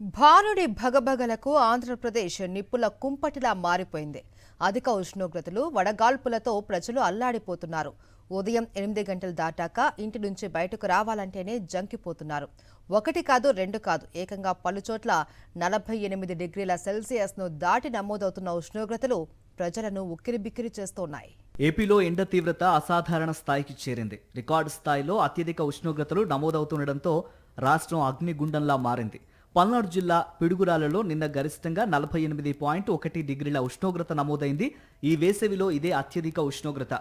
భానుడి భగభగలకు ఆంధ్రప్రదేశ్ నిప్పుల కుంపటిలా మారిపోయింది. అధిక ఉష్ణోగ్రతలు, వడగాల్పులతో ప్రజలు అల్లాడిపోతున్నారు. ఉదయం 8 గంటలు దాటాక ఇంటి నుంచి బయటకు రావాలంటేనే జంకిపోతున్నారు. ఒకటి కాదు, రెండు కాదు, ఏకంగా పలుచోట్ల 48 డిగ్రీల సెల్సియస్ను దాటి నమోదవుతున్న ఉష్ణోగ్రతలు ప్రజలను ఉక్కిరిబిక్కిరి చేస్తున్నాయి. ఏపీలో ఎండ తీవ్రత అసాధారణ స్థాయికి చేరింది. రికార్డు స్థాయిలో అత్యధిక ఉష్ణోగ్రతలు నమోదవుతుండటంతో రాష్ట్రం అగ్నిగుండంలా మారింది. పల్నాడు జిల్లా పిడుగురాలలో నిన్న గరిష్టంగా 48.1 డిగ్రీల ఉష్ణోగ్రత నమోదైంది. ఈ వేసవిలో ఇదే అత్యధిక ఉష్ణోగ్రత.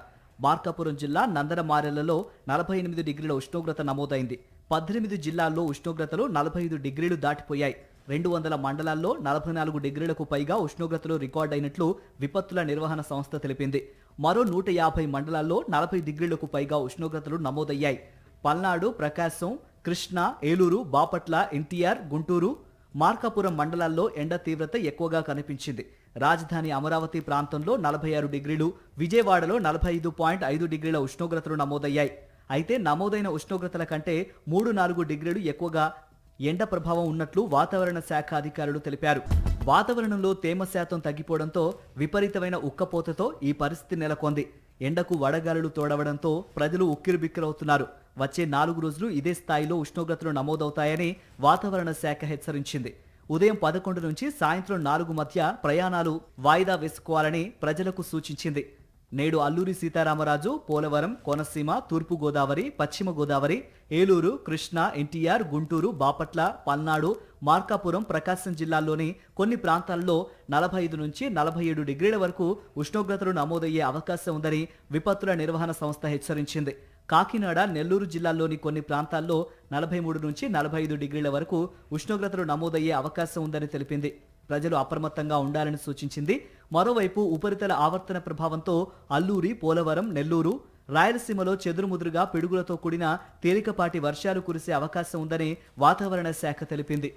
మార్కాపురం జిల్లా నందనమారెలలో 48 డిగ్రీల ఉష్ణోగ్రత నమోదైంది. 18 జిల్లాల్లో ఉష్ణోగ్రతలు 45 డిగ్రీలు దాటిపోయాయి. 200 మండలాల్లో 44 డిగ్రీలకు పైగా ఉష్ణోగ్రతలు రికార్డైనట్లు విపత్తుల నిర్వహణ సంస్థ తెలిపింది. మరో 150 మండలాల్లో 40 డిగ్రీలకు పైగా ఉష్ణోగ్రతలు నమోదయ్యాయి. పల్నాడు, ప్రకాశం, కృష్ణా, ఏలూరు, బాపట్ల, ఎన్టీఆర్, గుంటూరు, మార్కాపురం మండలాల్లో ఎండ తీవ్రత ఎక్కువగా కనిపించింది. రాజధాని అమరావతి ప్రాంతంలో 46 డిగ్రీలు, విజయవాడలో 45.5 డిగ్రీల ఉష్ణోగ్రతలు నమోదయ్యాయి. అయితే నమోదైన ఉష్ణోగ్రతల కంటే 3-4 డిగ్రీలు ఎక్కువగా ఎండ ప్రభావం ఉన్నట్లు వాతావరణ శాఖ అధికారులు తెలిపారు. వాతావరణంలో తేమ శాతం తగ్గిపోవడంతో విపరీతమైన ఉక్కపోతతో ఈ పరిస్థితి నెలకొంది. ఎండకు వడగాలులు తోడవడంతో ప్రజలు ఉక్కిరిబిక్కిరవుతున్నారు. వచ్చే 4 రోజులు ఇదే స్థాయిలో ఉష్ణోగ్రతలు నమోదవుతాయని వాతావరణ శాఖ హెచ్చరించింది. ఉదయం 11 నుంచి సాయంత్రం 4 మధ్య ప్రయాణాలు వాయిదా వేసుకోవాలని ప్రజలకు సూచించింది. నేడు అల్లూరి సీతారామరాజు, పోలవరం, కోనసీమ, తూర్పు గోదావరి, పశ్చిమ గోదావరి, ఏలూరు, కృష్ణా, ఎన్టీఆర్, గుంటూరు, బాపట్ల, పల్నాడు, మార్కాపురం, ప్రకాశం జిల్లాల్లోని కొన్ని ప్రాంతాల్లో 45 నుంచి 47 డిగ్రీల వరకు ఉష్ణోగ్రతలు నమోదయ్యే అవకాశం ఉందని విపత్తుల నిర్వహణ సంస్థ హెచ్చరించింది. కాకినాడ, నెల్లూరు జిల్లాల్లోని కొన్ని ప్రాంతాల్లో 43 నుంచి 45 డిగ్రీల వరకు ఉష్ణోగ్రతలు నమోదయ్యే అవకాశం ఉందని తెలిపింది. ప్రజలు అప్రమత్తంగా ఉండాలని సూచించింది. మరోవైపు ఉపరితల ఆవర్తన ప్రభావంతో అల్లూరి, పోలవరం, నెల్లూరు, రాయలసీమలో చెదురుముదురుగా పిడుగులతో కూడిన తేలికపాటి వర్షాలు కురిసే అవకాశం ఉందని వాతావరణ శాఖ తెలిపింది.